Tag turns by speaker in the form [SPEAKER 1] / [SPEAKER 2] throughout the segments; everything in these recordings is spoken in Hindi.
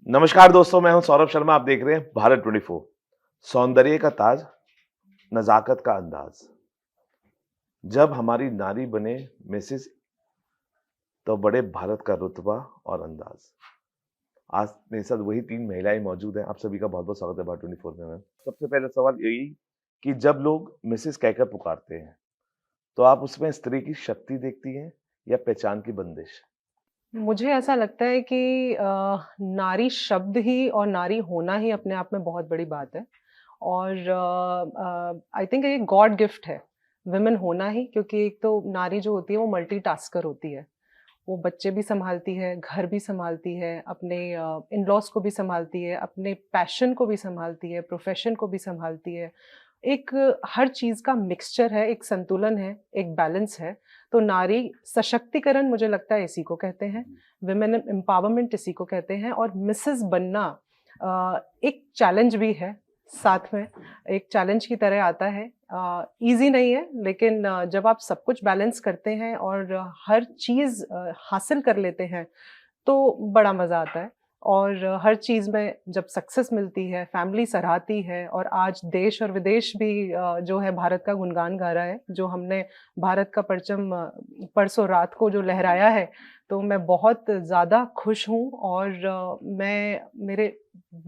[SPEAKER 1] नमस्कार दोस्तों, मैं हूं सौरभ शर्मा। आप देख रहे हैं भारत 24। सौंदर्य का ताज, नजाकत का अंदाज। जब हमारी नारी बने मिसेस, तो बड़े भारत का रुतबा और अंदाज। आज मेरे साथ वही तीन महिलाएं मौजूद हैं। आप सभी का बहुत बहुत स्वागत है भारत 24 में। मैम, सबसे पहले सवाल यही कि जब लोग मिसेस कहकर पुकारते हैं, तो आप उसमें स्त्री की शक्ति देखती हैं या पहचान की बंदिश?
[SPEAKER 2] मुझे ऐसा लगता है कि नारी शब्द ही और नारी होना ही अपने आप में बहुत बड़ी बात है और आई थिंक ये गॉड गिफ्ट है, वुमेन होना ही क्योंकि एक तो नारी जो होती है वो मल्टीटास्कर होती है। वो बच्चे भी सँभालती है, घर भी सँभालती है, अपने इन-लॉज़ को भी सँभालती है, अपने पैशन को भी सँभालती है, प्रोफ़ेशन को भी सँभालती है। एक हर चीज़ का मिक्सचर है, एक संतुलन है, एक बैलेंस है। तो नारी सशक्तिकरण मुझे लगता है इसी को कहते हैं, वुमेन एम्पावरमेंट इसी को कहते हैं और मिसेज़ बनना एक चैलेंज भी है, साथ में एक चैलेंज की तरह आता है। ईज़ी नहीं है लेकिन जब आप सब कुछ बैलेंस करते हैं और हर चीज़ हासिल कर लेते हैं, तो बड़ा मज़ा आता है और हर चीज़ में जब सक्सेस मिलती है, फैमिली सराहती है और आज देश और विदेश भी जो है भारत का गुणगान गा रहा है, जो हमने भारत का परचम परसों रात को जो लहराया है, तो मैं बहुत ज़्यादा खुश हूँ और मैं मेरे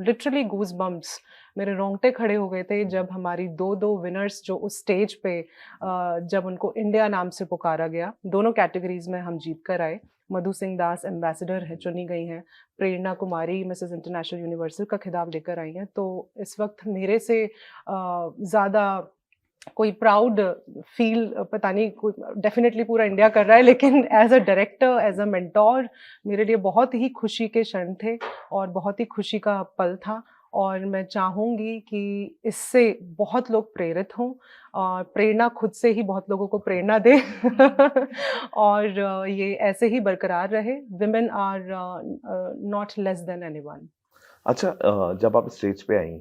[SPEAKER 2] लिटरली गूज़बम्प्स मेरे रोंगटे खड़े हो गए थे जब हमारी 2-2 विनर्स जो उस स्टेज पे जब उनको इंडिया नाम से पुकारा गया, दोनों कैटेगरीज़ में हम जीत कर आए। मधु सिंह दास एम्बेसडर है चुनी गई हैं, प्रेरणा कुमारी मिसेस इंटरनेशनल यूनिवर्सल का खिताब लेकर आई हैं। तो इस वक़्त मेरे से ज़्यादा कोई प्राउड फ़ील पता नहीं कोई डेफ़िनेटली पूरा इंडिया कर रहा है लेकिन as a director, as a mentor मेरे लिए बहुत ही खुशी के क्षण थे और बहुत ही खुशी का पल था और मैं चाहूँगी कि इससे बहुत लोग प्रेरित हों और प्रेरणा खुद से ही बहुत लोगों को प्रेरणा दे और ये ऐसे ही बरकरार रहे। Women are not less than anyone.
[SPEAKER 1] अच्छा, जब आप स्टेज पे आई,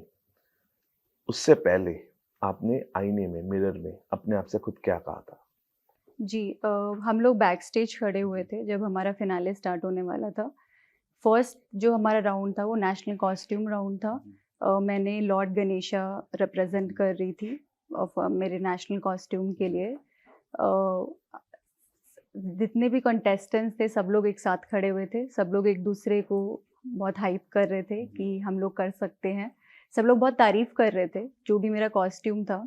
[SPEAKER 1] उससे पहले आपने आईने में, मिरर में अपने आप से खुद क्या कहा था?
[SPEAKER 3] जी हम लोग बैक स्टेज खड़े हुए थे जब हमारा फिनाले स्टार्ट होने वाला था। फर्स्ट जो हमारा राउंड था वो नेशनल कॉस्ट्यूम राउंड था। मैंने लॉर्ड गणेशा रिप्रेजेंट कर रही थी मेरे नेशनल कॉस्ट्यूम के लिए। जितने भी कंटेस्टेंट्स थे सब लोग एक साथ खड़े हुए थे। सब लोग एक दूसरे को बहुत हाइप कर रहे थे कि हम लोग कर सकते हैं। सब लोग बहुत तारीफ़ कर रहे थे, जो भी मेरा कॉस्ट्यूम था।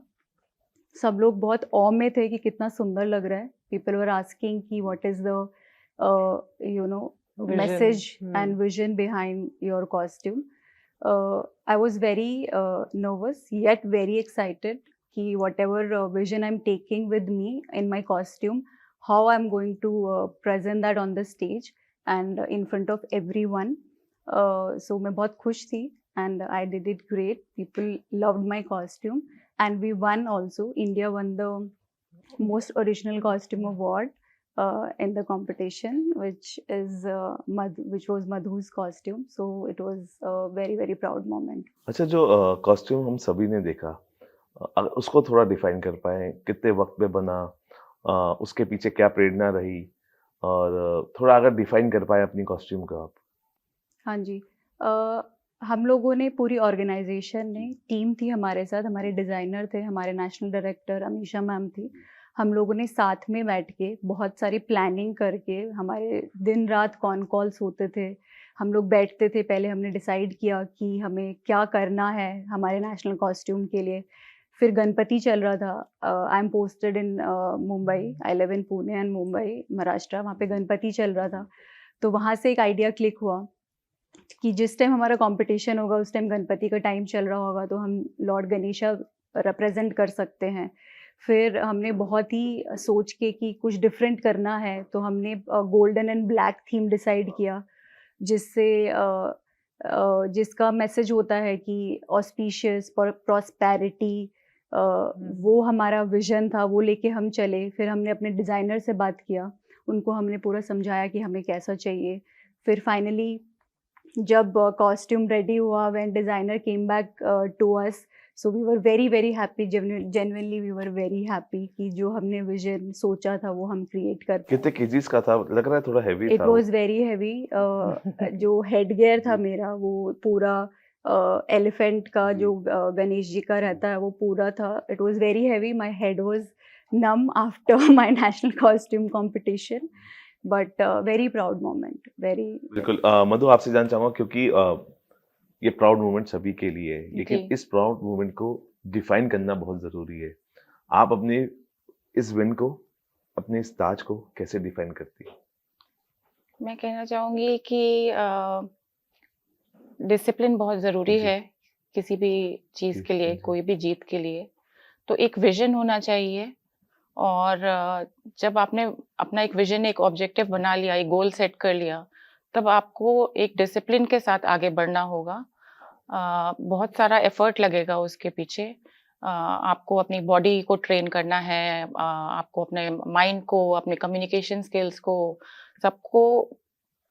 [SPEAKER 3] सब लोग बहुत ऑ में थे कि कितना सुंदर लग रहा है। पीपल वर आस्किंग कि what is the you know
[SPEAKER 2] vision
[SPEAKER 3] message and vision behind your costume. I was very nervous yet very excited कि whatever vision I am taking with me in my costume, how I am going to present that on the stage and in front of everyone. So मैं बहुत खुश थी and I did it great. People loved my costume and we won also. India won the most original costume award in the competition, which was Madhu's costume. So it was a very very proud moment.
[SPEAKER 1] अच्छा, जो कॉस्ट्यूम हम सभी ने देखा, उसको थोड़ा डिफाइन कर पाएँ? कितने वक़्त में बना? उसके पीछे क्या प्रेरणा रही? और थोड़ा अगर डिफाइन कर पाएँ अपनी कॉस्ट्यूम को आप?
[SPEAKER 3] हाँ जी। अ, हम लोगों ने पूरी ऑर्गेनाइज़ेशन ने टीम थी हमारे साथ, हमारे डिज़ाइनर थे, हमारे नेशनल डायरेक्टर अमीषा मैम थी। हम लोगों ने साथ में बैठ के बहुत सारी प्लानिंग करके हमारे दिन-रात कॉन कॉल्स होते थे। हम लोग बैठते थे, पहले हमने डिसाइड किया कि हमें क्या करना है हमारे नेशनल कॉस्ट्यूम के लिए। फिर गणपति चल रहा था। I am posted in Mumbai, I live in Pune and Mumbai, Maharashtra. वहाँ पे गणपति चल रहा था। तो वहाँ से एक आइडिया क्लिक हुआ कि जिस टाइम हमारा कॉम्पिटिशन होगा उस टाइम गणपति का टाइम चल रहा होगा तो हम लॉर्ड गणेशा रिप्रेजेंट कर सकते हैं। फिर हमने बहुत ही सोच के कि कुछ डिफरेंट करना है तो हमने golden and black theme decide किया, जिससे जिसका मैसेज होता है कि ऑस्पिशियस प्रॉस्पेरिटी। वो हमारा विजन था, वो लेके हम चले। फिर हमने अपने डिज़ाइनर से बात किया, उनको हमने पूरा समझाया कि हमें कैसा चाहिए। फिर फाइनली जब कॉस्ट्यूम रेडी हुआ, when designer came back to us, so we were very very happy, genuinely we were very happy कि जो हमने विजन सोचा था वो हम क्रिएट कर पाए।
[SPEAKER 1] कितने केजीज का था? लग रहा है थोड़ा हैवी
[SPEAKER 3] इट
[SPEAKER 1] था वो।
[SPEAKER 3] Was very heavy. जो हेड गियर था
[SPEAKER 1] जी।
[SPEAKER 3] मेरा वो पूरा एलिफेंट का
[SPEAKER 1] जी।
[SPEAKER 3] जो गणेश जी का रहता है वो पूरा था। It was very heavy, my head was numb after my national costume competition, but very proud moment, very
[SPEAKER 1] बिल्कुल मधु आपसे जानना चाहूंगा क्योंकि ये प्राउड मोमेंट सभी के लिए है, लेकिन
[SPEAKER 4] जी।
[SPEAKER 1] इस प्राउड मोमेंट को डिफाइन करना बहुत जरूरी है। आप अपने इस विन को, अपने इस ताज को कैसे डिफाइन करती है?
[SPEAKER 4] मैं कहना चाहूँगी कि डिसिप्लिन बहुत ज़रूरी
[SPEAKER 1] जी।
[SPEAKER 4] है किसी भी चीज़ के लिए,
[SPEAKER 1] जी।
[SPEAKER 4] कोई भी जीत के लिए। तो एक विज़न होना चाहिए और जब आपने अपना एक विज़न, एक ऑब्जेक्टिव बना लिया, एक गोल सेट कर लिया, तब आपको एक डिसिप्लिन के साथ आगे बढ़ना होगा। बहुत सारा एफ़र्ट लगेगा उसके पीछे। आपको अपनी बॉडी को ट्रेन करना है, आपको अपने माइंड को, अपने कम्युनिकेशन स्किल्स को, सबको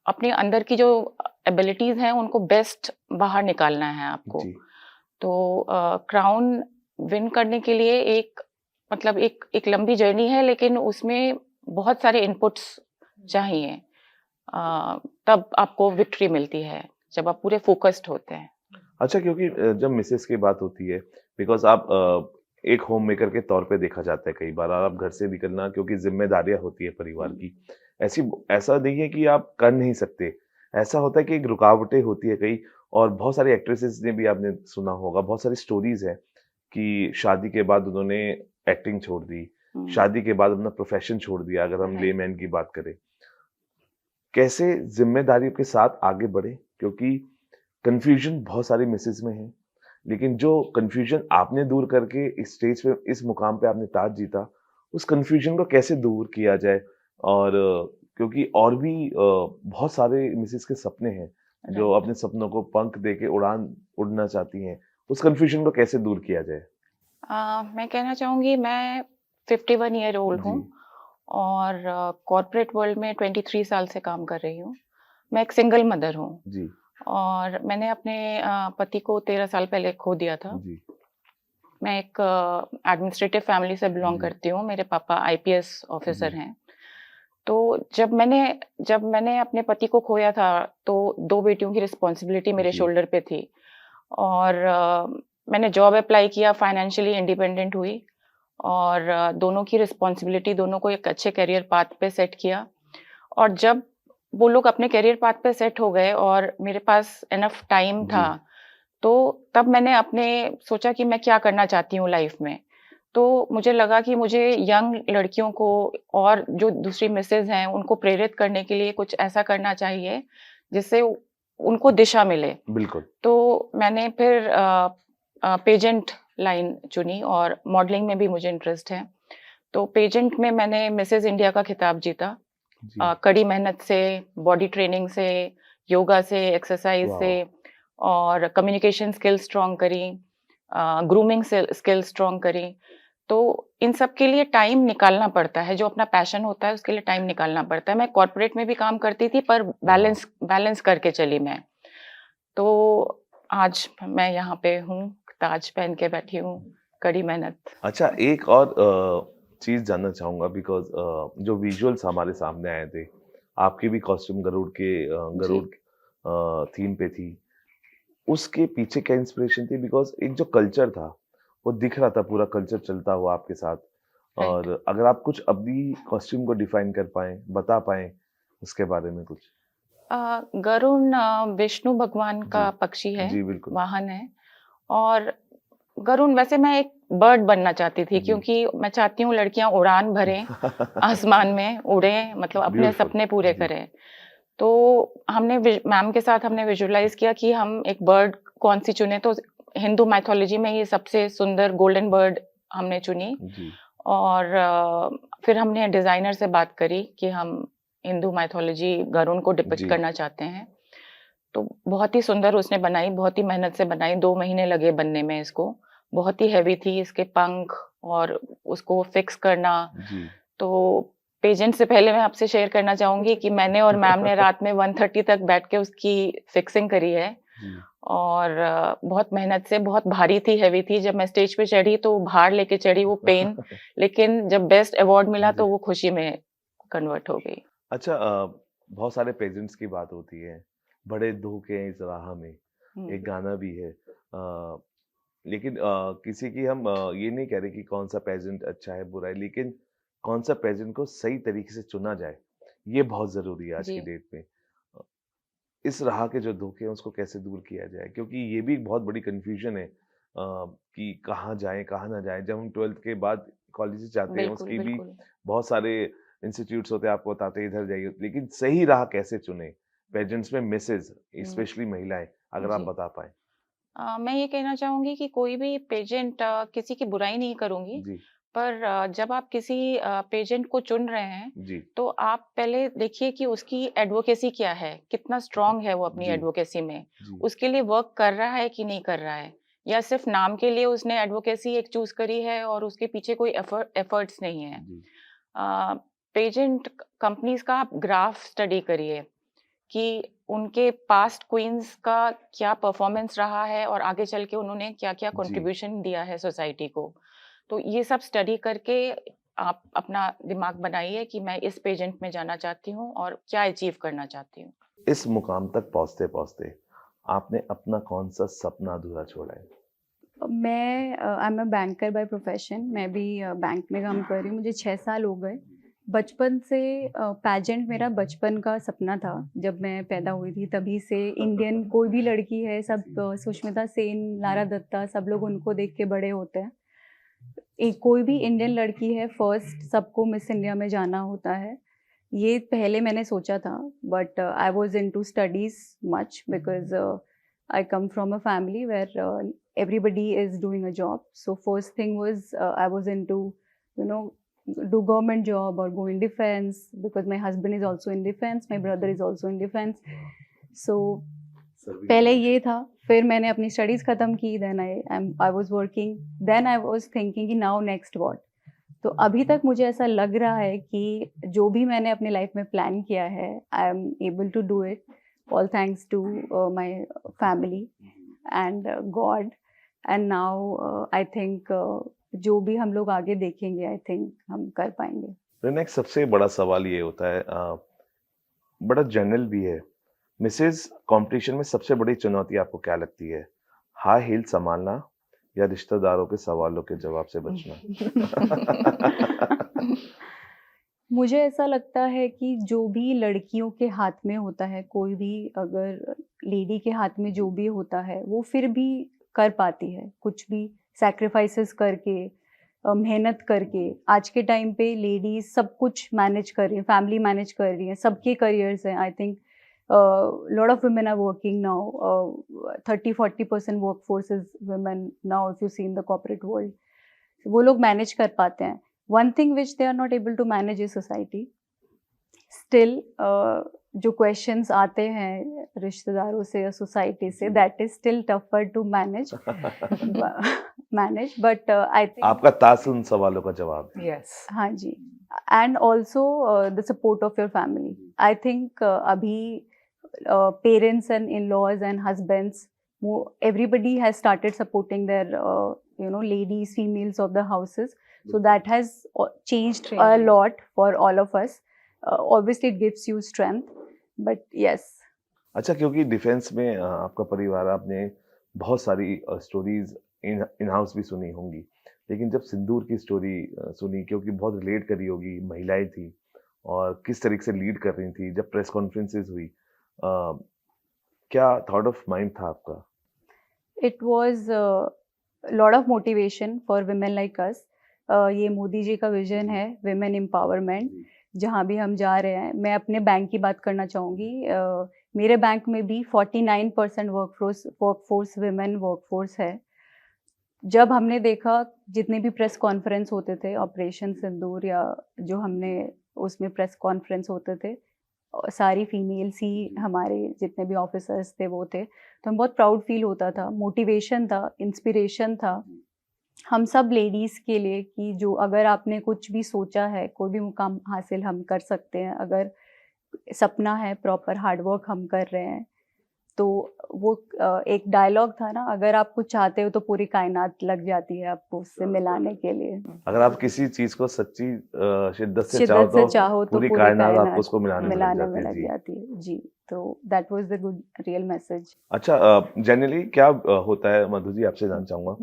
[SPEAKER 4] अपने अंदर की जो एबिलिटीज़ हैं, उनको बेस्ट बाहर निकालना है आपको।
[SPEAKER 1] जी।
[SPEAKER 4] तो क्राउन विन करने के लिए मतलब एक लंबी जर्नी है, लेकिन उसमें बहुत सारे इनपुट्स चाहिए। तब आपको विक्ट्री मिलती है, जब आप पूरे फ़ोकस्ड होते हैं।
[SPEAKER 1] अच्छा, क्योंकि जब मिसेस की बात होती है, बिकॉज आप एक होम मेकर के तौर पे देखा जाता है कई बार, और आप घर से निकलना क्योंकि जिम्मेदारियां होती है परिवार की, ऐसा नहीं है कि आप कर नहीं सकते, ऐसा होता है कि एक रुकावटें होती है कई। और बहुत सारी एक्ट्रेसेस ने भी, आपने सुना होगा, बहुत सारी स्टोरीज है कि शादी के बाद उन्होंने एक्टिंग छोड़ दी,
[SPEAKER 4] हुँ।
[SPEAKER 1] शादी के बाद अपना प्रोफेशन छोड़ दिया, अगर हम
[SPEAKER 4] राइट।
[SPEAKER 1] लेमैन की बात करें। कैसे जिम्मेदारियों के साथ आगे बढ़े, क्योंकि कंफ्यूजन बहुत सारी मिसेस में है, लेकिन जो कंफ्यूजन आपने दूर करके इस स्टेज पे, इस मुकाम पे आपने ताज जीता, उस कंफ्यूजन को कैसे दूर किया जाए? और क्योंकि और भी बहुत सारे मिसेस के सपने हैं जो
[SPEAKER 4] राइट।
[SPEAKER 1] अपने सपनों को पंख देके उड़ना चाहती हैं, उस कंफ्यूजन को कैसे दूर किया जाए?
[SPEAKER 4] मैं कहना चाहूँगी, मैं 51 ईयर ओल्ड हूँ
[SPEAKER 1] जी।
[SPEAKER 4] और कॉर्पोरेट वर्ल्ड में 23 साल से काम कर रही हूँ। मैं एक सिंगल मदर हूँ
[SPEAKER 1] जी।
[SPEAKER 4] और मैंने अपने पति को 13 साल पहले खो दिया था।
[SPEAKER 1] जी।
[SPEAKER 4] मैं एक एडमिनिस्ट्रेटिव फैमिली से बिलॉन्ग
[SPEAKER 1] जी।
[SPEAKER 4] करती हूँ। मेरे पापा आईपीएस ऑफिसर
[SPEAKER 1] जी।
[SPEAKER 4] हैं। तो जब मैंने अपने पति को खोया था, तो 2 बेटियों की रिस्पॉन्सिबिलिटी मेरे
[SPEAKER 1] जी।
[SPEAKER 4] शोल्डर पे थी और मैंने जॉब अप्लाई किया, फाइनेंशियली इंडिपेंडेंट हुई और दोनों की रिस्पॉन्सिबिलिटी, दोनों को एक अच्छे करियर पाथ पे सेट किया। और जब वो लोग अपने करियर पाथ पे सेट हो गए और मेरे पास इनफ टाइम था,
[SPEAKER 1] जी।
[SPEAKER 4] तो तब मैंने अपने सोचा कि मैं क्या करना चाहती हूँ लाइफ में। तो मुझे लगा कि मुझे यंग लड़कियों को और जो दूसरी मिसेज़ हैं, उनको प्रेरित करने के लिए कुछ ऐसा करना चाहिए, जिससे उनको दिशा मिले।
[SPEAKER 1] बिल्कुल।
[SPEAKER 4] तो मैंने फिर पेजेंट लाइन चुनी और मॉडलिंग में भी मुझे इंटरेस्ट है। तो पेजेंट में मैंने मिसेज़ इंडिया का खिताब जीता।
[SPEAKER 1] जी।
[SPEAKER 4] कड़ी मेहनत से, बॉडी ट्रेनिंग से, योगा से, एक्सरसाइज़
[SPEAKER 1] वाह।
[SPEAKER 4] से और कम्युनिकेशन स्किल स्ट्रॉन्ग करी, ग्रूमिंग स्किल स्ट्रॉन्ग करी। तो इन सब के लिए टाइम निकालना पड़ता है, जो अपना पैशन होता है उसके लिए टाइम निकालना पड़ता है। मैं कॉर्पोरेट में भी काम करती थी, पर बैलेंस करके चली मैं। तो आज मैं यहाँ पे हूँ, ताज पहन के बैठी हूँ, कड़ी मेहनत।
[SPEAKER 1] अच्छा, एक और चीज़ जानना चाहूँगा, बिकॉज़ जो विजुअल्स हमारे सामने आए थे, आपकी भी कॉस्ट्यूम गरुड़
[SPEAKER 4] जी।
[SPEAKER 1] थीम पे थी। उसके पीछे क्या इंस्पिरेशन थी? बिकॉज़ एक जो कल्चर था, वो दिख रहा था, पूरा कल्चर चलता हुआ आपके साथ।
[SPEAKER 4] राइट।
[SPEAKER 1] और अगर आप कुछ अपनी कॉस्ट्यूम को डिफाइन कर पाएँ, बता पाएँ उसके बारे में कुछ?
[SPEAKER 4] गरुड़ विष्णु भगवान का
[SPEAKER 1] जी।
[SPEAKER 4] पक्षी है,
[SPEAKER 1] जी, बिल्कुल।
[SPEAKER 4] वाहन है। और गरुड़, वैसे मैं एक बर्ड बनना चाहती थी,
[SPEAKER 1] जी।
[SPEAKER 4] क्योंकि मैं चाहती हूँ लड़कियाँ उड़ान भरें, आसमान में उड़ें, मतलब अपने
[SPEAKER 1] ब्यूटीफुल।
[SPEAKER 4] सपने पूरे
[SPEAKER 1] जी।
[SPEAKER 4] करें। तो हमने मैम के साथ हमने विजुअलाइज़ किया कि हम एक बर्ड कौन-सी चुनें, तो हिंदू माइथोलॉजी में ये सबसे सुंदर गोल्डन बर्ड हमने चुनी।
[SPEAKER 1] जी।
[SPEAKER 4] और फिर हमने डिज़ाइनर से बात करी कि हम हिंदू माइथोलॉजी गरुड़ को डिपिक्ट
[SPEAKER 1] जी।
[SPEAKER 4] करना चाहते हैं। तो बहुत ही सुंदर उसने बनाई, बहुत ही मेहनत से बनाई, 2 महीने लगे बनने में इसको। बहुत ही हेवी थी, इसके पंख और उसको फिक्स करना।
[SPEAKER 1] जी।
[SPEAKER 4] तो पेजेंट से पहले मैं आपसे शेयर करना चाहूँगी कि मैंने और मैम ने रात में 1:30 तक बैठ के उसकी फिक्सिंग करी है।
[SPEAKER 1] जी।
[SPEAKER 4] और बहुत मेहनत से, बहुत भारी थी, हेवी थी। जब मैं स्टेज पे चढ़ी तो भार लेके चढ़ी, वो पेन, लेकिन जब बेस्ट अवार्ड मिला
[SPEAKER 1] जी।
[SPEAKER 4] तो वो खुशी में कन्वर्ट हो गई।
[SPEAKER 1] अच्छा, बहुत सारे पेजेंट्स की बात होती है, बड़े धोखे हैं इस राह में,
[SPEAKER 4] हुँ,
[SPEAKER 1] एक गाना भी है। लेकिन किसी की हम ये नहीं कह रहे कि कौन सा पेजेंट अच्छा है, बुरा है, लेकिन कौन सा पेजेंट को सही तरीके से चुना जाए, ये बहुत ज़रूरी है आज की
[SPEAKER 4] जी,
[SPEAKER 1] डेट में। अ, इस राह के जो धोखे हैं उसको कैसे दूर किया जाए? क्योंकि ये भी एक बहुत बड़ी कन्फ्यूज़न है कि कहाँ जाएँ, कहाँ ना जाएँ? जब हम 12th के बाद कॉलेजेस जाते हैं,
[SPEAKER 4] बिल्कुल,
[SPEAKER 1] उसकी भी
[SPEAKER 4] बिल्कुल।
[SPEAKER 1] बहुत सारे इंस्टीट्यूट्स होते हैं, आपको बताते हैं इधर जाइए, लेकिन सही राह कैसे चुनें? पेजेंट्स में मिसेज़,
[SPEAKER 4] हुँ,
[SPEAKER 1] स्पेशली महिलाएँ, अगर आप
[SPEAKER 4] जी।
[SPEAKER 1] बता पाएँ?
[SPEAKER 4] मैं ये कहना चाहूँगी कि कोई भी पेजेंट, किसी की बुराई नहीं करूँगी,
[SPEAKER 1] जी,
[SPEAKER 4] पर जब आप किसी पेजेंट को चुन रहे हैं,
[SPEAKER 1] जी,
[SPEAKER 4] तो आप पहले देखिए कि उसकी एडवोकेसी क्या है, कितना स्ट्रॉन्ग है वो अपनी
[SPEAKER 1] जी,
[SPEAKER 4] एडवोकेसी में,
[SPEAKER 1] जी,
[SPEAKER 4] उसके लिए वर्क कर रहा है कि नहीं कर रहा है, या सिर्फ नाम के लिए उसने एडवोकेसी एक चूज़ करी है और उसके पीछे कोई एफर्ट्स नहीं है।
[SPEAKER 1] जी,
[SPEAKER 4] पेजेंट कंपनीज़ का आप ग्राफ स्टडी करिए कि उनके पास्ट क्वीन्स का क्या परफॉर्मेंस रहा है और आगे चल के उन्होंने क्या-क्या
[SPEAKER 1] जी।
[SPEAKER 4] कंट्रीब्यूशन दिया है सोसाइटी को। तो ये सब स्टडी करके आप अपना दिमाग बनाइए कि मैं इस पेजेंट में जाना चाहती हूँ और क्या अचीव करना चाहती हूँ।
[SPEAKER 1] इस मुकाम तक पहुँचते-पहुँचते आपने अपना कौन-सा सपना अधूरा छोड़ा है?
[SPEAKER 3] मैं I am a banker by profession. मैं भी बैंक में काम कर रही हूँ। मुझे 6 साल हो गए। बचपन से पेजेंट मेरा बचपन का सपना था। जब मैं पैदा हुई थी तभी से इंडियन कोई भी लड़की है, सब सुष्मिता सेन, लारा दत्ता, सब लोग उनको देख के बड़े होते हैं। एक कोई भी इंडियन लड़की है, फर्स्ट सबको मिस इंडिया में जाना होता है। ये पहले मैंने सोचा था, but I was into studies much because I come from a family where everybody is doing a job. So first thing was I was into, you know, do government job or go in defense because my husband is also in defense, my brother is also in defense. So पहले ये था, फिर मैंने अपनी स्टडीज़ ख़त्म की, then I was working, then I was thinking कि नाउ नेक्स्ट व्हाट? तो अभी तक मुझे ऐसा लग रहा है कि जो भी मैंने अपनी लाइफ में प्लान किया है, I am able to do it, all thanks to my family and God. And now I think जो भी हम लोग आगे देखेंगे, आई थिंक हम कर पाएँगे।
[SPEAKER 1] मेरा नेक्स्ट सबसे बड़ा सवाल ये होता है, बड़ा जनरल भी है। मिसेज़ कॉम्पिटिशन में सबसे बड़ी चुनौती आपको क्या लगती है? हाई हील सँभालना या रिश्तेदारों के सवालों के जवाब से बचना?
[SPEAKER 3] मुझे ऐसा लगता है कि जो भी लड़कियों के हाथ में होता है, कोई भी अगर लेडी के हाथ में जो भी होता है, वो फिर भी कर पाती है, कुछ भी सैक्रिफाइसेस करके, मेहनत करके। आज के टाइम पे लेडीज़ सब कुछ मैनेज कर रही हैं, फैमिली मैनेज कर रही हैं, सबके करियर्स हैं। I think lot of women are working now, 30-40% workforce is women now if you see in the corporate world. वो लोग मैनेज कर पाते हैं। One thing which they are not able to manage is society. Still, जो क्वेश्चंस आते हैं रिश्तेदारों से या सोसाइटी से, that is still tougher to manage manage, but I think
[SPEAKER 1] आपका तास उन सवालों का जवाब है।
[SPEAKER 2] Yes.
[SPEAKER 3] हाँ जी, and also the support of your family. I think अभी parents and in-laws and husbands, everybody has started supporting their ladies, females of the houses. So that has changed a
[SPEAKER 2] Changed.
[SPEAKER 3] lot for all of us. Obviously it gives you strength, but yes.
[SPEAKER 1] अच्छा, क्योंकि डिफेंस में आपका परिवार, आपने बहुत सारी स्टोरीज इन हाउस भी सुनी होंगी, लेकिन जब सिंदूर की स्टोरी सुनी, क्योंकि बहुत रिलेट करी होगी, महिलाएं थी और किस तरीके से लीड कर रही थी, जब प्रेस कॉन्फ्रेंसेस हुई, क्या थॉट ऑफ माइंड था आपका?
[SPEAKER 3] It was a lot of motivation for women like us. ये मोदी जी का विजन है, women empowerment, जहाँ भी हम जा रहे हैं। मैं अपने बैंक की बात करना चाहूँगी। मेरे बैंक में भी 49% वर्कफोर्स women वर्कफोर्स है। जब हमने देखा जितने भी प्रेस कॉन्फ्रेंस होते थे, ऑपरेशन सिंदूर या जो हमने उसमें प्रेस कॉन्फ्रेंस होते थे, सारी फीमेल्स ही हमारे जितने भी ऑफिसर्स थे वो थे, तो हम बहुत प्राउड फील होता था, मोटिवेशन था, इंस्पिरेशन था हम सब लेडीज़ के लिए कि जो अगर आपने कुछ भी सोचा है, कोई भी मुकाम हासिल हम कर सकते हैं, अगर सपना है, प्रॉपर हार्ड वर्क हम कर रहे हैं, तो वो एक डायलॉग था ना, अगर आप कुछ चाहते हो तो पूरी कायनात लग जाती है आपको उससे मिलाने के लिए।
[SPEAKER 1] अगर आप किसी चीज को सच्ची शिद्दत से चाहो
[SPEAKER 3] शिद्दत से
[SPEAKER 1] तो
[SPEAKER 3] चाहो तो
[SPEAKER 1] पूरी
[SPEAKER 3] पूरी
[SPEAKER 1] कायनात आपको
[SPEAKER 3] कायनात
[SPEAKER 1] उसको मिलाने में लग
[SPEAKER 3] मिलाने में
[SPEAKER 1] जाती है।
[SPEAKER 3] लग
[SPEAKER 1] जी।
[SPEAKER 3] जाती है जी। तो that was the good real message.
[SPEAKER 1] अच्छा, जनरली क्या होता है मधु जी, आपसे जानना चाहूंगा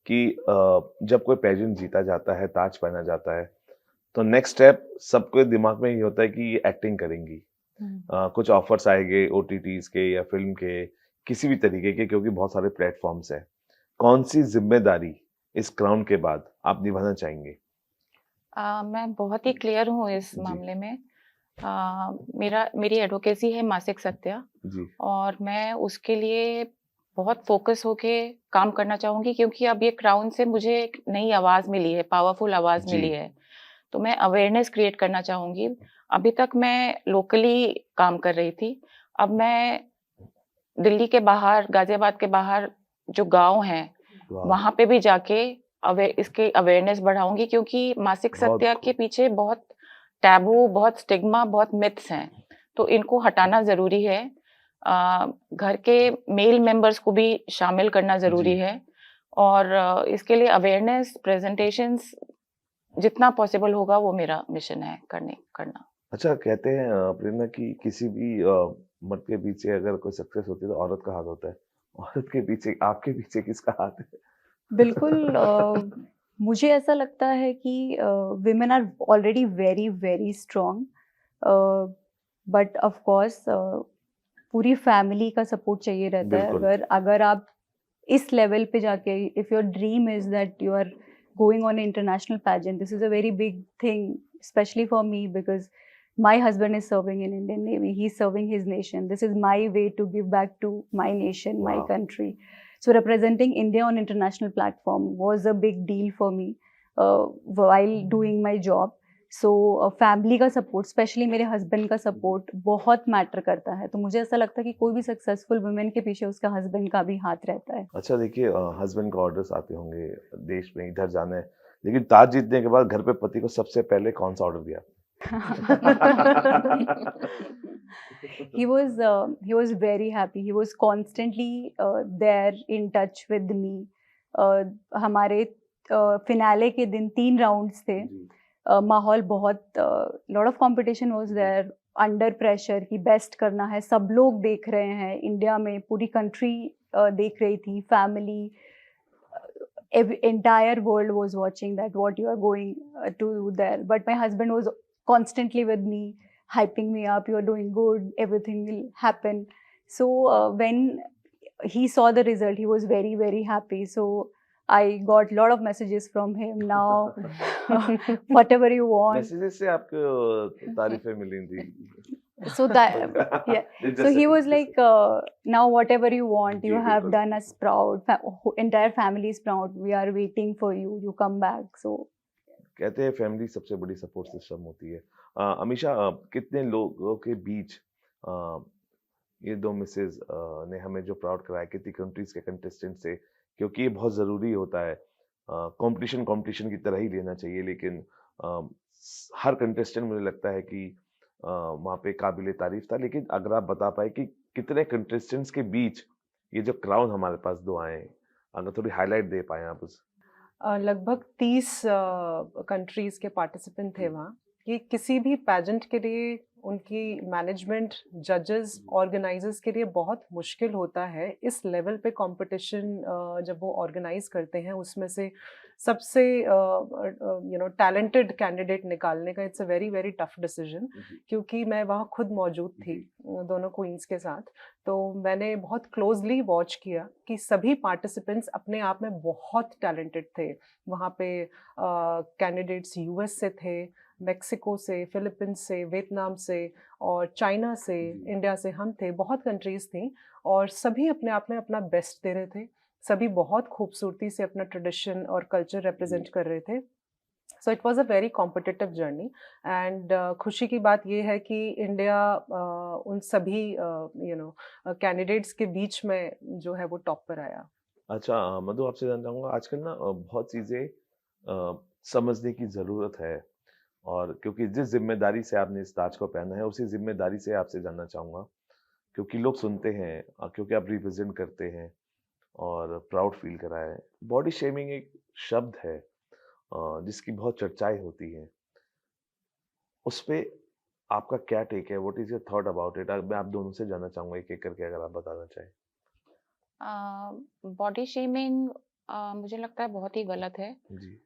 [SPEAKER 1] कि जब कोई पेजेंट जीता जाता है, ताज पहना जाता है, तो नेक्स्ट स्टेप सबके दिमाग में ये होता है कि ये एक्टिंग करेंगी। कुछ ऑफर्स आएंगे ओटीटीज के या फिल्म के, किसी भी तरीके के, क्योंकि बहुत सारे प्लेटफॉर्म्स हैं। कौन सी जिम्मेदारी इस क्राउन के बाद आप निभाना चाहेंगे?
[SPEAKER 4] मैं बहुत ही क्लियर हूँ इस
[SPEAKER 1] जी।
[SPEAKER 4] मामले में। मेरी एडवोकेसी है मासिक सत्या,
[SPEAKER 1] जी।
[SPEAKER 4] और मैं उसके लिए बहुत फोकस होके काम करना चाहूँगी, क्योंकि अब ये क्राउन से मुझे एक नई आवाज़ मिली है, पावरफुल आवाज़
[SPEAKER 1] जी।
[SPEAKER 4] मिली है। तो मैं अवेयरनेस क्रिएट करना चाहूँगी। अभी तक मैं लोकली काम कर रही थी, अब मैं दिल्ली के बाहर, गाज़ियाबाद के बाहर जो गाँव हैं,
[SPEAKER 1] वाह,
[SPEAKER 4] वहाँ पे भी जाके इसके अवेयरनेस बढ़ाऊँगी, क्योंकि मासिक
[SPEAKER 1] बहुत
[SPEAKER 4] सत्या के पीछे बहुत टैबू, बहुत स्टिग्मा, बहुत मिथ्स हैं, तो इनको हटाना ज़रूरी है। घर के मेल मेंबर्स को भी शामिल करना ज़रूरी
[SPEAKER 1] जी।
[SPEAKER 4] है, और इसके लिए अवेयरनेस प्रेज़ेंटेशंस जितना पॉसिबल होगा वो मेरा मिशन है करना।
[SPEAKER 1] अच्छा, कहते हैं प्रेरणा कि किसी भी मर्द के पीछे अगर कोई सक्सेस होती है तो औरत का हाथ होता है। औरत के पीछे, आपके पीछे किसका हाथ है?
[SPEAKER 3] बिल्कुल मुझे ऐसा लगता है कि women are already very very strong, but of course पूरी फैमिली का सपोर्ट चाहिए रहता है।
[SPEAKER 1] बिल्कुल।
[SPEAKER 3] अगर अगर आप इस लेवल पे जाके, if your dream is that you are going on international pageant, this is a very big thing, specially for me, because my husband is serving in Indian Navy. He's serving his nation. This is my way to give back to my nation, my
[SPEAKER 1] Wow.
[SPEAKER 3] country. So representing India on international platform was a big deal for me while doing my job. So family का support, especially मेरे husband का support बहुत matter करता है। तो मुझे ऐसा लगता है कि कोई भी successful women के पीछे उसका husband का भी हाथ रहता है।
[SPEAKER 1] अच्छा, देखिए, हस्बैंड को ऑर्डर्स आते होंगे देश में, इधर जाना है, लेकिन ताज जीतने के बाद घर पे पति को सबसे पहले कौन सा ऑर्डर दिया?
[SPEAKER 3] He was very happy. He was constantly there in touch with me. हमारे फिनाले के दिन 3 राउंड्स थे।
[SPEAKER 1] जी।
[SPEAKER 3] माहौल बहुत lot of competition was there, under pressure कि बेस्ट करना है, सब लोग देख रहे हैं इंडिया में, पूरी कंट्री देख रही थी, family, entire world was watching that what you are going to do there. But my husband was constantly with me, hyping me up, you are doing good, everything will happen. So when he saw the result, he was very very happy. So I got lot of messages from him now. Whatever you want.
[SPEAKER 1] Messages से आपको तारीफें मिली थी?
[SPEAKER 3] So that yeah,
[SPEAKER 1] Just
[SPEAKER 3] so
[SPEAKER 1] a
[SPEAKER 3] he
[SPEAKER 1] second,
[SPEAKER 3] was
[SPEAKER 1] just a
[SPEAKER 3] like now whatever you want,
[SPEAKER 1] ji,
[SPEAKER 3] you have
[SPEAKER 1] बिल्कुल।
[SPEAKER 3] done us proud, entire family is proud, we are waiting for you, you come back. So
[SPEAKER 1] कहते हैं फैमिली सबसे बड़ी सपोर्ट सिस्टम होती है। अमीषा, कितने लोगों के बीच अ, ये दो मिसेज ने हमें जो प्राउड कराया, कितनी कंट्रीज के कंटेस्टेंट से, क्योंकि ये बहुत ज़रूरी होता है। कंपटीशन कंपटीशन की तरह ही लेना चाहिए, लेकिन हर कंटेस्टेंट मुझे लगता है कि वहाँ पे काबिले तारीफ था। लेकिन अगर आप बता पाए कि कितने कंटेस्टेंट्स के बीच ये जो क्राउन हमारे पास दो आए हैं, अगर थोड़ी हाईलाइट दे पाए आप उस।
[SPEAKER 2] लगभग 30 कंट्रीज़ के पार्टिसिपेंट थे वहाँ। ये किसी भी पेजेंट के लिए, उनकी मैनेजमेंट, जजेस, ऑर्गेनाइजर्स के लिए बहुत मुश्किल होता है इस लेवल पे कंपटीशन जब वो ऑर्गेनाइज करते हैं, उसमें से सबसे टैलेंटेड कैंडिडेट निकालने का। It's a very very tough decision, क्योंकि मैं वहाँ खुद मौजूद थी दोनों क्वींस के साथ। तो मैंने बहुत क्लोजली वॉच किया कि सभी पार्टिसिपेंट्स अपने आप में बहुत टैलेंटेड थे। वहाँ पे कैंडिडेट्स यूएस से थे, मेक्सिको से, फिलीपींस से, वियतनाम से और चाइना से, इंडिया से हम थे, बहुत कंट्रीज़ थी, और सभी अपने आप में अपना बेस्ट दे रहे थे। सभी बहुत खूबसूरती से अपना ट्रेडिशन और कल्चर रिप्रेजेंट कर रहे थे। So it was a very competitive journey, and खुशी की बात ये है कि इंडिया उन सभी कैंडिडेट्स के बीच में जो है वो टॉप पर आया।
[SPEAKER 1] अच्छा, मधु, आपसे जानना चाहूँगा, आजकल ना बहुत चीज़ें समझने की ज़रूरत है, और क्योंकि जिस ज़िम्मेदारी से आपने इस ताज को पहना है, उसी ज़िम्मेदारी से आपसे जानना चाहूँगा क्योंकि लोग सुनते हैं क्योंकि आप रिप्रेजेंट करते हैं और प्राउड फील कराए। बॉडी शेमिंग एक शब्द है जिसकी बहुत चर्चाएं होती हैं। उस पे आपका क्या टेक है? What is your thought about it? मैं आप दोनों से जानना चाहूंगा एक एक करके, अगर आप बताना चाहें।
[SPEAKER 4] बॉडी शेमिंग मुझे लगता है बहुत ही गलत है।
[SPEAKER 1] जी।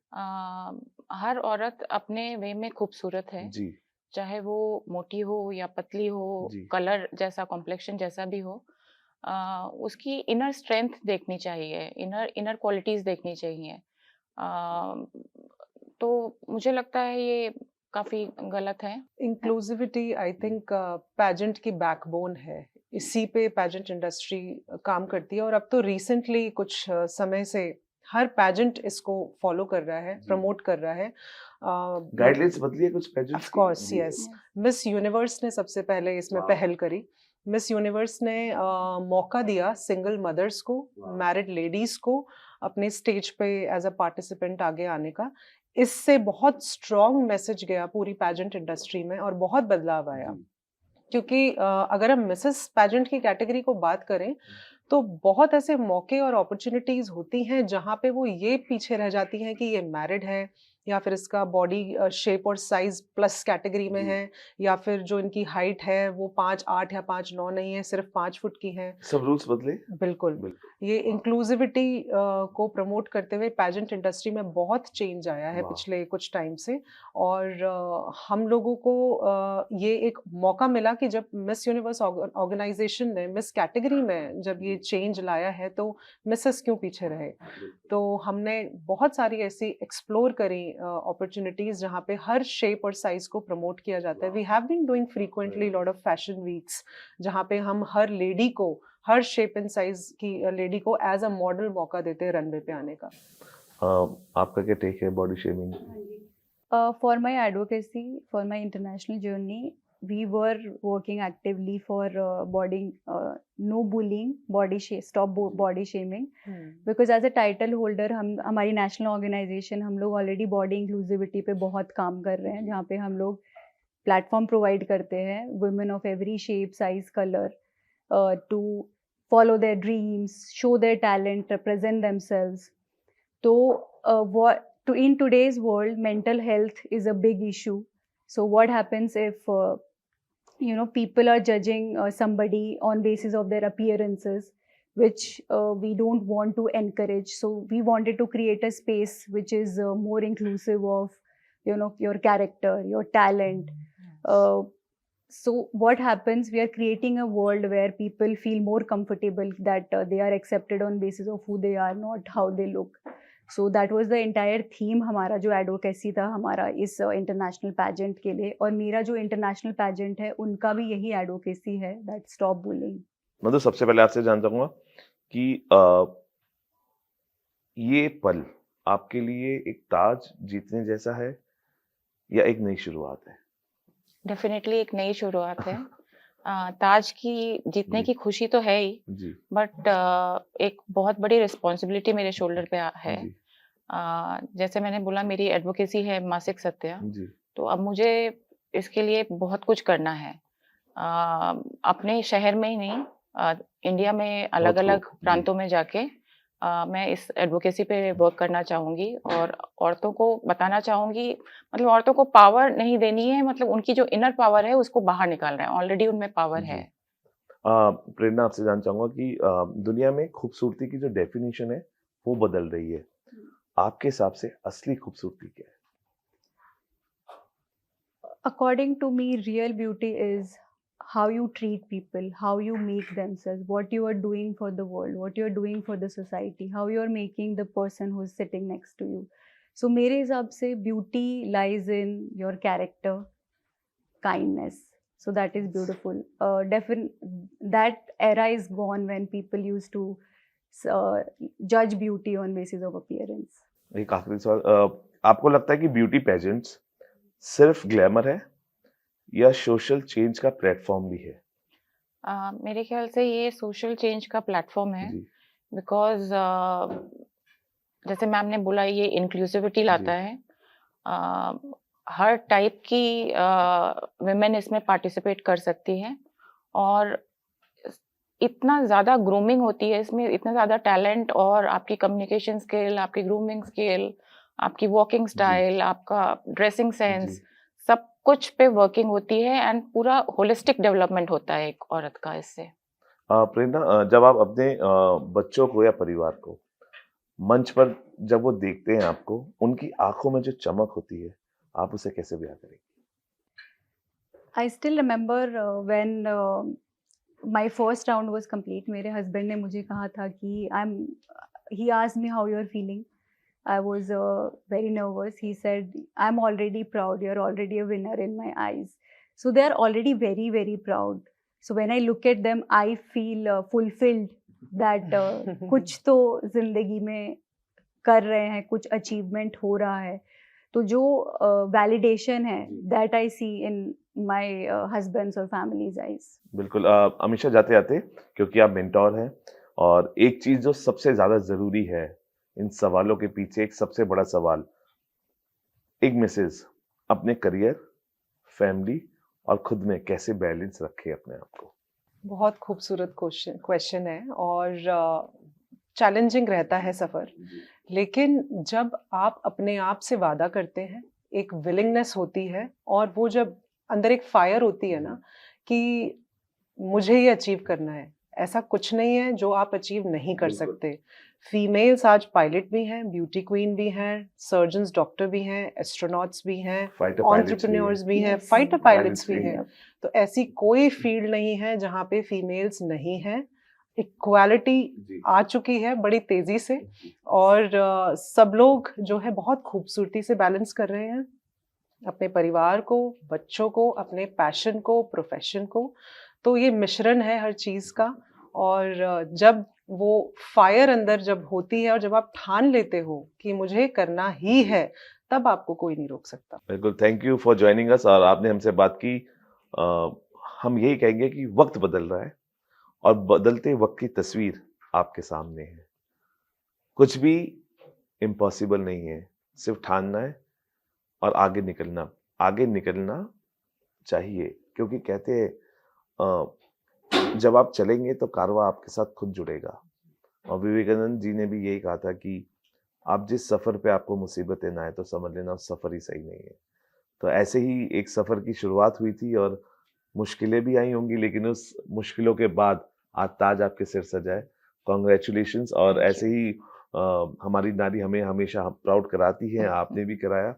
[SPEAKER 4] हर औरत अपने वे में खूबसूरत है,
[SPEAKER 1] जी।
[SPEAKER 4] चाहे वो मोटी हो या पतली हो,
[SPEAKER 1] जी।
[SPEAKER 4] कलर जैसा, कॉम्प्लेक्शन जैसा भी हो। उसकी इनर स्ट्रेंथ देखनी चाहिए, इनर इनर क्वालिटीज देखनी चाहिए। अ, तो मुझे लगता है ये काफी गलत है।
[SPEAKER 2] इंक्लूसिविटी आई थिंक पैजेंट की बैकबोन है। इसी पे पैजेंट इंडस्ट्री काम करती है, और अब तो रिसेंटली कुछ समय से हर पैजेंट इसको फॉलो कर रहा है,
[SPEAKER 1] जी।
[SPEAKER 2] प्रमोट कर रहा है।
[SPEAKER 1] गाइडलाइंस बदली है कुछ पेजेंट्स
[SPEAKER 2] ऑफ
[SPEAKER 1] की?
[SPEAKER 2] कोर्स,
[SPEAKER 1] जी।
[SPEAKER 2] यस। मिस यूनिवर्स ने सबसे पहले इसमें
[SPEAKER 1] वाह।
[SPEAKER 2] पहल करी। मिस यूनिवर्स ने मौका दिया सिंगल मदर्स को,
[SPEAKER 1] वाह।
[SPEAKER 2] मैरिड लेडीज को अपने स्टेज पे एज अ पार्टिसिपेंट आगे आने का। इससे बहुत स्ट्रॉन्ग मैसेज गया पूरी पैजेंट इंडस्ट्री में और बहुत बदलाव आया।
[SPEAKER 1] जी।
[SPEAKER 2] क्योंकि अगर हम मिसेस पैजेंट की कैटेगरी को बात करें, तो बहुत ऐसे मौके और अपॉर्चुनिटीज होती हैं जहाँ पे वो ये पीछे रह जाती हैं कि ये मैरिड है, या फिर इसका बॉडी शेप और साइज प्लस कैटेगरी में
[SPEAKER 1] जी।
[SPEAKER 2] है, या फिर जो इनकी हाइट है वो 5'8" या 5'9" नहीं है, सिर्फ 5 फुट की है।
[SPEAKER 1] सब रूल्स बदले?
[SPEAKER 2] बिल्कुल।
[SPEAKER 1] बिल्कुल।
[SPEAKER 2] ये
[SPEAKER 1] वाह।
[SPEAKER 2] इंक्लूसिविटी को प्रमोट करते हुए पैजेंट इंडस्ट्री में बहुत चेंज आया है
[SPEAKER 1] वाह।
[SPEAKER 2] पिछले कुछ टाइम से। और हम लोगों को ये एक मौका मिला कि जब मिस यूनिवर्स ऑर्गेनाइजेशन ने मिस कैटेगरी में जब ये चेंज लाया है, तो मिसेस क्यों पीछे रहे। तो हमने बहुत सारी ऐसी एक्सप्लोर करी अपॉर्चुनिटीज जहाँ पे हर शेप और साइज को प्रमोट किया जाता है। We have been doing frequently lot of fashion weeks, जहाँ पे हम हर लेडी को, हर शेप एंड साइज की लेडी को एज अ मॉडल मौका देते हैं रनवे पे आने का।
[SPEAKER 1] आपका क्या टेक है body shaming?
[SPEAKER 3] For my advocacy, for my international journey, we were working actively for no bullying, body shaming. Because as a title holder, हम हमारी national organization हम लोग already body inclusivity पे बहुत काम कर रहे हैं, जहाँ पे हम लोग platform provide करते हैं women of every shape, size, color to follow their dreams, show their talent, represent themselves. So in today's world, mental health is a big issue. So what happens if people are judging somebody on basis of their appearances, which we don't want to encourage. So we wanted to create a space which is more inclusive of your character, your talent. So what happens, we are creating a world where people feel more comfortable that they are accepted on basis of who they are, not how they look. So that was the entire theme हमारा जो advocacy था हमारा इस international pageant के लिए। और मेरा जो international pageant है उनका भी यही advocacy है, that stop bullying।
[SPEAKER 1] मतलब सबसे पहले आपसे जानना चाहूंगा कि ये पल आपके लिए एक ताज जीतने जैसा है या एक नई शुरुआत है?
[SPEAKER 4] डेफिनेटली एक नई शुरुआत है। ताज की जीतने
[SPEAKER 1] जी।
[SPEAKER 4] की खुशी तो है ही,
[SPEAKER 1] जी।
[SPEAKER 4] बट एक बहुत बड़ी रिस्पॉन्सिबिलिटी मेरे शोल्डर पे है।
[SPEAKER 1] जी।
[SPEAKER 4] जैसे मैंने बोला, मेरी एडवोकेसी है मासिक सत्या,
[SPEAKER 1] जी।
[SPEAKER 4] तो अब मुझे इसके लिए बहुत कुछ करना है। अपने शहर में ही नहीं, इंडिया में अलग अलग
[SPEAKER 1] खूब। जी।
[SPEAKER 4] प्रांतों में जाके मैं इस एडवोकेसी पे वर्क करना चाहूंगी और औरतों को बताना चाहूंगी, मतलब औरतों को पावर नहीं देनी है, मतलब उनकी जो इनर पावर है उसको बाहर निकाल रहे हैं, ऑलरेडी उनमें पावर
[SPEAKER 1] जी।
[SPEAKER 4] है।
[SPEAKER 1] प्रेरणा, आपसे जानना चाहूंगा कि दुनिया में खूबसूरती की जो डेफिनेशन है वो बदल रही है। आपके हिसाब से असली खूबसूरती क्या है?
[SPEAKER 3] According to me, real beauty is how you treat people, how you make themselves, what you are doing for the world, what you are doing for the society, how you are making the person who is sitting next to you. So मेरे हिसाब से beauty lies in your character, kindness. So that is beautiful. That era is gone when people used to judge beauty on basis of appearance.
[SPEAKER 1] एक आखिरी सवाल, आपको लगता है कि ब्यूटी पेजेंट्स सिर्फ ग्लैमर है या सोशल चेंज का प्लेटफॉर्म भी है?
[SPEAKER 4] मेरे ख्याल से ये सोशल चेंज का प्लेटफॉर्म है,
[SPEAKER 1] जी।
[SPEAKER 4] बिकॉज जैसे मैम ने बोला, ये इंक्लूसिविटी लाता
[SPEAKER 1] जी।
[SPEAKER 4] है। हर टाइप की विमेन इसमें पार्टिसिपेट कर सकती हैं, और इतना ज़्यादा ग्रूमिंग होती है इसमें, इतना ज़्यादा टैलेंट और आपकी कम्युनिकेशन स्किल, आपकी ग्रूमिंग स्किल, आपकी वॉकिंग
[SPEAKER 1] जी
[SPEAKER 4] स्टाइल, आपका ड्रेसिंग
[SPEAKER 1] जी
[SPEAKER 4] सेंस, सब कुछ पे वर्किंग होती है एंड पूरा होलिस्टिक डेवलपमेंट होता है एक औरत का इससे।
[SPEAKER 1] प्रेरणा, जब आप अपने बच्चों को या परिवार को मंच पर जब वो देखते हैं आपको, उनकी आंखों में जो चमक होती है, आप उसे कैसे बयां करेंगे?
[SPEAKER 3] I still remember when my first round was complete. मेरे husband ने मुझे कहा था कि he asked me how you're feeling. I was very nervous. He said, I'm already proud. You're already a winner in my eyes. So they are already very, very proud. So when I look at them, I feel fulfilled that कुछ तो जिंदगी में कर रहे हैं, कुछ अचीवमेंट हो रहा है. तो जो वैलिडेशन है, that I see in my husband's और फैमिलीज आईज.
[SPEAKER 1] बिल्कुल। अमीषा, जाते जाते, क्योंकि आप मेंटोर हैं, और एक चीज जो सबसे ज्यादा जरूरी है इन सवालों के पीछे, एक सबसे बड़ा सवाल, एक मिसेज अपने करियर, फैमिली और खुद में कैसे बैलेंस रखे अपने आप को?
[SPEAKER 2] बहुत खूबसूरत क्वेश्चन है और चैलेंजिंग रहता है सफ़र। लेकिन जब आप अपने आप से वादा करते हैं, एक विलिंगनेस होती है और वो जब अंदर एक फायर होती है ना कि मुझे ये अचीव करना है, ऐसा कुछ नहीं है जो आप अचीव नहीं कर
[SPEAKER 1] बिल्कुल।
[SPEAKER 2] सकते। फीमेल्स आज पायलट भी हैं, ब्यूटी क्वीन भी हैं, सर्जन्स डॉक्टर भी हैं, एस्ट्रोनॉट्स भी हैं,
[SPEAKER 1] फाइटर पायलट्स भी
[SPEAKER 2] एंटरप्रेन्योर्स भी हैं,
[SPEAKER 3] Yes.
[SPEAKER 2] फाइटर पायलट्स भी हैं।
[SPEAKER 3] Yep.
[SPEAKER 2] तो ऐसी कोई फील्ड नहीं है जहाँ पे फीमेल्स नहीं हैं। इक्वालिटी
[SPEAKER 1] जी।
[SPEAKER 2] आ चुकी है बड़ी तेजी से और सब लोग जो है बहुत खूबसूरती से बैलेंस कर रहे हैं अपने परिवार को, बच्चों को, अपने पैशन को, प्रोफेशन को। तो ये मिश्रण है हर चीज़ का और जब वो फायर अंदर जब होती है और जब आप ठान लेते हो कि मुझे करना ही है, तब आपको कोई नहीं रोक सकता।
[SPEAKER 1] बिल्कुल, thank you for joining us, और आपने हमसे बात की। हम यही कहेंगे कि वक्त बदल रहा है और बदलते वक्त की तस्वीर आपके सामने है। कुछ भी इम्पॉसिबल नहीं है, सिर्फ ठानना है और आगे निकलना चाहिए, क्योंकि कहते हैं जब आप चलेंगे तो कारवां आपके साथ खुद जुड़ेगा। और विवेकानंद जी ने भी यही कहा था कि आप जिस सफर पे आपको मुसीबतें ना आए तो समझ लेना उस सफर ही सही नहीं है। तो ऐसे ही एक सफर की शुरुआत हुई थी और मुश्किलें भी आई होंगी, लेकिन उस मुश्किलों के बाद आज ताज आपके सिर सजा है। कॉन्ग्रेचुलेशंस। और
[SPEAKER 3] Thank you.
[SPEAKER 1] ऐसे ही हमारी नारी हमें हमेशा प्राउड कराती है, आपने भी कराया।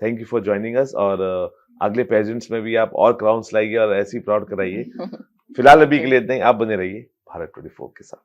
[SPEAKER 1] Thank you for joining us, और अगले पेजेंट्स में भी आप और क्राउन्स लाइए और ऐसे ही प्राउड कराइए। फिलहाल अभी के लिए इतना ही। आप बने रहिए भारत 24 के साथ।